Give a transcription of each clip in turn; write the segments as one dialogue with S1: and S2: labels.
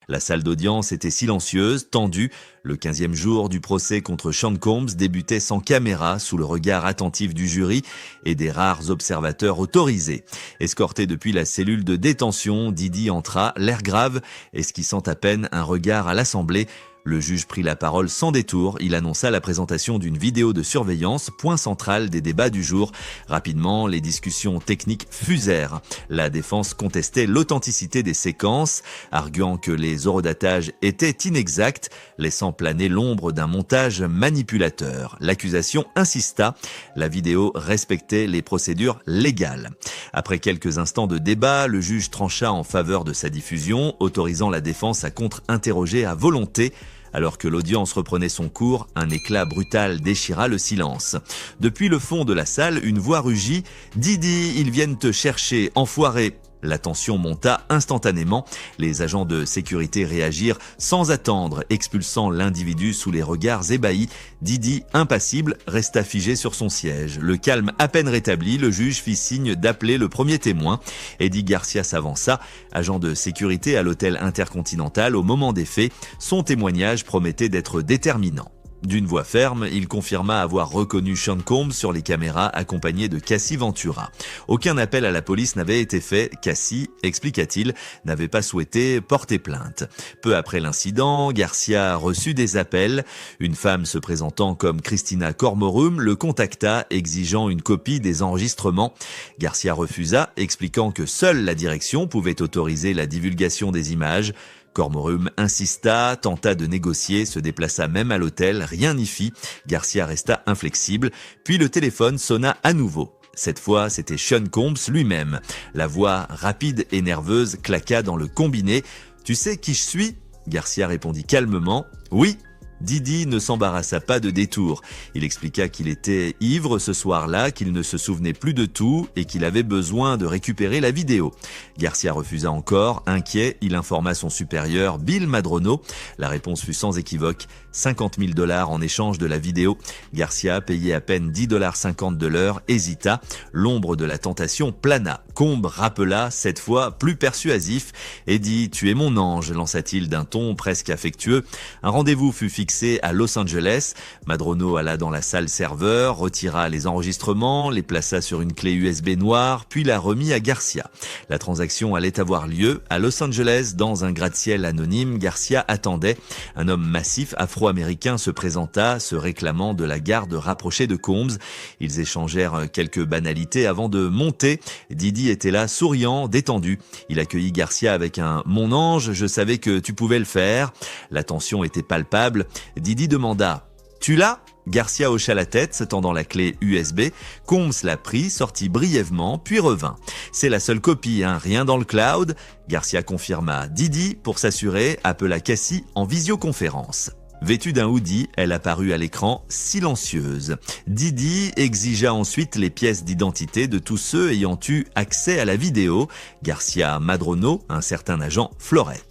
S1: La salle d'audience était silencieuse, tendue. Le 15e jour du procès contre Sean Combs débutait sans caméra, sous le regard attentif du jury et des rares observateurs autorisés. Escorté depuis la cellule de détention, Didi entra, l'air grave, esquissant à peine un regard à l'Assemblée. Le juge prit la parole sans détour. Il annonça la présentation d'une vidéo de surveillance, point central des débats du jour. Rapidement, les discussions techniques fusèrent. La défense contestait l'authenticité des séquences, arguant que les horodatages étaient inexacts, laissant planer l'ombre d'un montage manipulateur. L'accusation insista. La vidéo respectait les procédures légales. Après quelques instants de débat, le juge trancha en faveur de sa diffusion, autorisant la défense à contre-interroger à volonté. Alors que l'audience reprenait son cours, un éclat brutal déchira le silence. Depuis le fond de la salle, une voix rugit « Didi, ils viennent te chercher, enfoiré !» La tension monta instantanément. Les agents de sécurité réagirent sans attendre, expulsant l'individu sous les regards ébahis. Didi, impassible, resta figé sur son siège. Le calme à peine rétabli, le juge fit signe d'appeler le premier témoin. Eddie Garcia s'avança, agent de sécurité à l'hôtel Intercontinental au moment des faits. Son témoignage promettait d'être déterminant. D'une voix ferme, il confirma avoir reconnu Sean Combs sur les caméras accompagné de Cassie Ventura. Aucun appel à la police n'avait été fait. Cassie, expliqua-t-il, n'avait pas souhaité porter plainte. Peu après l'incident, Garcia reçut des appels. Une femme se présentant comme Christina Cormorum le contacta, exigeant une copie des enregistrements. Garcia refusa, expliquant que seule la direction pouvait autoriser la divulgation des images. Cormorum insista, tenta de négocier, se déplaça même à l'hôtel, rien n'y fit. Garcia resta inflexible, puis le téléphone sonna à nouveau. Cette fois, c'était Sean Combs lui-même. La voix rapide et nerveuse claqua dans le combiné. « Tu sais qui je suis ?» Garcia répondit calmement. « Oui !» Didi ne s'embarrassa pas de détour. Il expliqua qu'il était ivre ce soir-là, qu'il ne se souvenait plus de tout et qu'il avait besoin de récupérer la vidéo. Garcia refusa encore. Inquiet, il informa son supérieur, Bill Madrono. La réponse fut sans équivoque. $50,000 en échange de la vidéo. Garcia, payé à peine $10,50 de l'heure, hésita. L'ombre de la tentation plana. Combs rappela, cette fois plus persuasif. « Eddie, tu es mon ange », lança-t-il d'un ton presque affectueux. Un rendez-vous fut fixé à Los Angeles. Madrono alla dans la salle serveur, retira les enregistrements, les plaça sur une clé USB noire, puis la remit à Garcia. La transaction allait avoir lieu à Los Angeles dans un gratte-ciel anonyme. Garcia attendait. Un homme massif afro-américain se présenta, se réclamant de la garde rapprochée de Combs. Ils échangèrent quelques banalités avant de monter. Didi était là, souriant, détendu. Il accueillit Garcia avec un « Mon ange, je savais que tu pouvais le faire ». La tension était palpable. Didi demanda « Tu l'as ?» Garcia hocha la tête, se tendant la clé USB. Combs la prit, sortit brièvement, puis revint. « C'est la seule copie, hein, rien dans le cloud ?» Garcia confirma. Didi, pour s'assurer, appela Cassie en visioconférence. Vêtue d'un hoodie, elle apparut à l'écran silencieuse. Didi exigea ensuite les pièces d'identité de tous ceux ayant eu accès à la vidéo. Garcia Madrono, un certain agent, fleurait.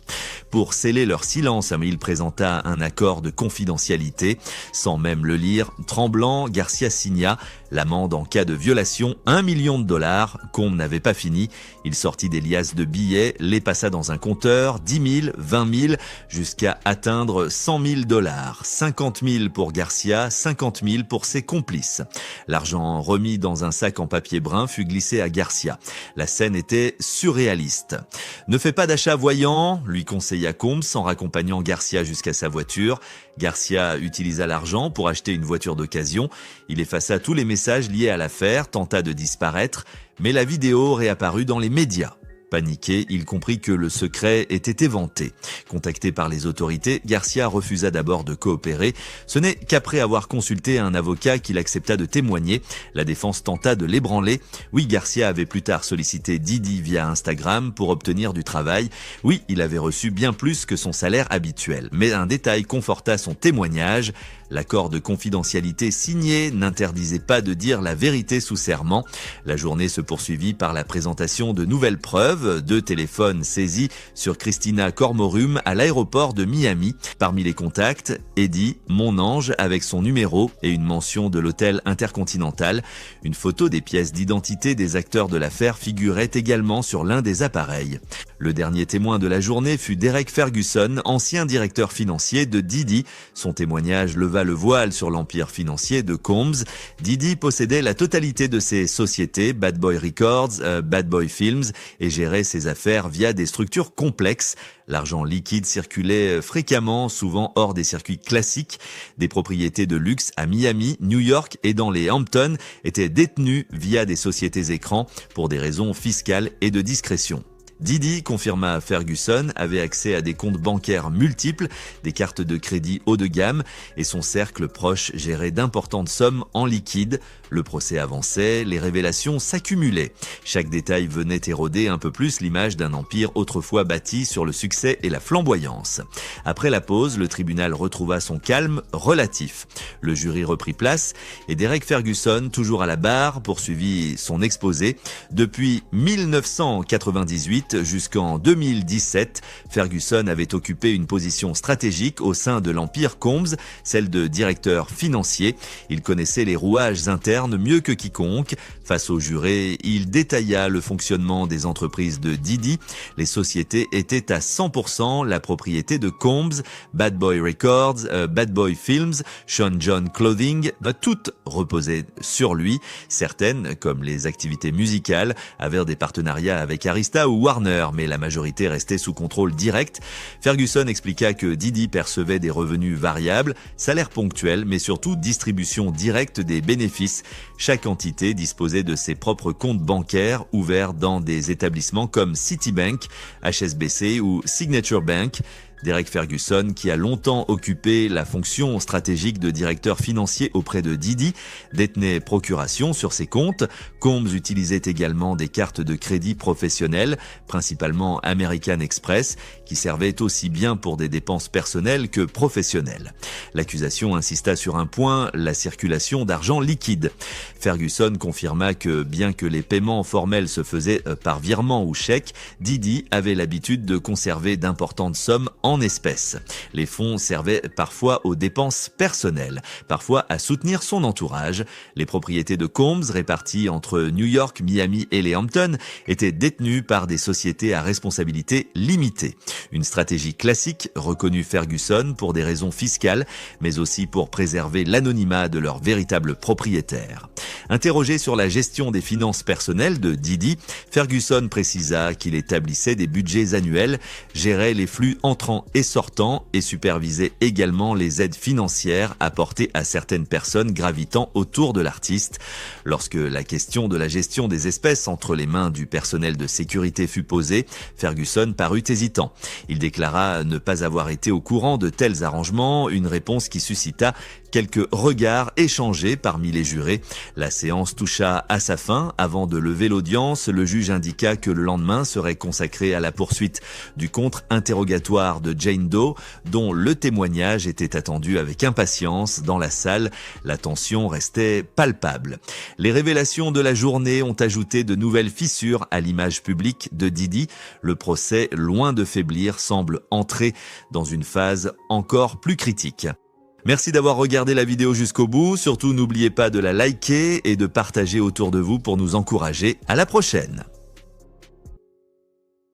S1: Pour sceller leur silence, il présenta un accord de confidentialité. Sans même le lire, tremblant, Garcia signa l'amende en cas de violation, $1 million. Combs n'avait pas fini. Il sortit des liasses de billets, les passa dans un compteur, 10 000, 20 000, jusqu'à atteindre $100 000. 50 000 pour Garcia, 50 000 pour ses complices. L'argent remis dans un sac en papier brun fut glissé à Garcia. La scène était surréaliste. « Ne fais pas d'achat voyant », lui conseilla Combs en raccompagnant Garcia jusqu'à sa voiture. Garcia utilisa l'argent pour acheter une voiture d'occasion. Il effaça tous les messages liés à l'affaire, tenta de disparaître, mais la vidéo réapparut dans les médias. Paniqué, il comprit que le secret était éventé. Contacté par les autorités, Garcia refusa d'abord de coopérer. Ce n'est qu'après avoir consulté un avocat qu'il accepta de témoigner. La défense tenta de l'ébranler. Oui, Garcia avait plus tard sollicité Didi via Instagram pour obtenir du travail. Oui, il avait reçu bien plus que son salaire habituel. Mais un détail conforta son témoignage. L'accord de confidentialité signé n'interdisait pas de dire la vérité sous serment. La journée se poursuivit par la présentation de nouvelles preuves, 2 téléphones saisis sur Christina Cormorum à l'aéroport de Miami. Parmi les contacts, Eddie, mon ange, avec son numéro et une mention de l'hôtel Intercontinental. Une photo des pièces d'identité des acteurs de l'affaire figurait également sur l'un des appareils. Le dernier témoin de la journée fut Derek Ferguson, ancien directeur financier de Diddy. Son témoignage leva le voile sur l'empire financier de Combs. Diddy possédait la totalité de ses sociétés, Bad Boy Records, Bad Boy Films, et gérait ses affaires via des structures complexes. L'argent liquide circulait fréquemment, souvent hors des circuits classiques. Des propriétés de luxe à Miami, New York et dans les Hamptons étaient détenues via des sociétés écrans pour des raisons fiscales et de discrétion. Diddy, confirma Ferguson, avait accès à des comptes bancaires multiples, des cartes de crédit haut de gamme et son cercle proche gérait d'importantes sommes en liquide. Le procès avançait, les révélations s'accumulaient. Chaque détail venait éroder un peu plus l'image d'un empire autrefois bâti sur le succès et la flamboyance. Après la pause, le tribunal retrouva son calme relatif. Le jury reprit place et Derek Ferguson, toujours à la barre, poursuivit son exposé. Depuis 1998, jusqu'en 2017, Ferguson avait occupé une position stratégique au sein de l'empire Combs, celle de directeur financier. Il connaissait les rouages internes mieux que quiconque. Face au juré, il détailla le fonctionnement des entreprises de Diddy. Les sociétés étaient à 100% la propriété de Combs, Bad Boy Records, Bad Boy Films, Sean John Clothing, toutes reposaient sur lui. Certaines, comme les activités musicales, avaient des partenariats avec Arista ou Warner, mais la majorité restait sous contrôle direct. Ferguson expliqua que Diddy percevait des revenus variables, salaires ponctuels, mais surtout distribution directe des bénéfices. Chaque entité disposait de ses propres comptes bancaires ouverts dans des établissements comme Citibank, HSBC ou Signature Bank. Derek Ferguson, qui a longtemps occupé la fonction stratégique de directeur financier auprès de Diddy, détenait procuration sur ses comptes. Combs utilisait également des cartes de crédit professionnelles, principalement American Express, qui servaient aussi bien pour des dépenses personnelles que professionnelles. L'accusation insista sur un point, la circulation d'argent liquide. Ferguson confirma que, bien que les paiements formels se faisaient par virement ou chèque, Diddy avait l'habitude de conserver d'importantes sommes en espèces. Les fonds servaient parfois aux dépenses personnelles, parfois à soutenir son entourage. Les propriétés de Combs, réparties entre New York, Miami et les Hamptons, étaient détenues par des sociétés à responsabilité limitée. Une stratégie classique, reconnue Ferguson pour des raisons fiscales, mais aussi pour préserver l'anonymat de leurs véritables propriétaires. Interrogé sur la gestion des finances personnelles de Diddy, Ferguson précisa qu'il établissait des budgets annuels, gérait les flux entrants et sortants et supervisait également les aides financières apportées à certaines personnes gravitant autour de l'artiste. Lorsque la question de la gestion des espèces entre les mains du personnel de sécurité fut posée, Ferguson parut hésitant. Il déclara ne pas avoir été au courant de tels arrangements, une réponse qui suscita quelques regards échangés parmi les jurés. La séance toucha à sa fin. Avant de lever l'audience, le juge indiqua que le lendemain serait consacré à la poursuite du contre-interrogatoire de Jane Doe, dont le témoignage était attendu avec impatience dans la salle. La tension restait palpable. Les révélations de la journée ont ajouté de nouvelles fissures à l'image publique de Diddy. Le procès, loin de faiblir, semble entrer dans une phase encore plus critique. Merci d'avoir regardé la vidéo jusqu'au bout. Surtout, n'oubliez pas de la liker et de partager autour de vous pour nous encourager. À la prochaine!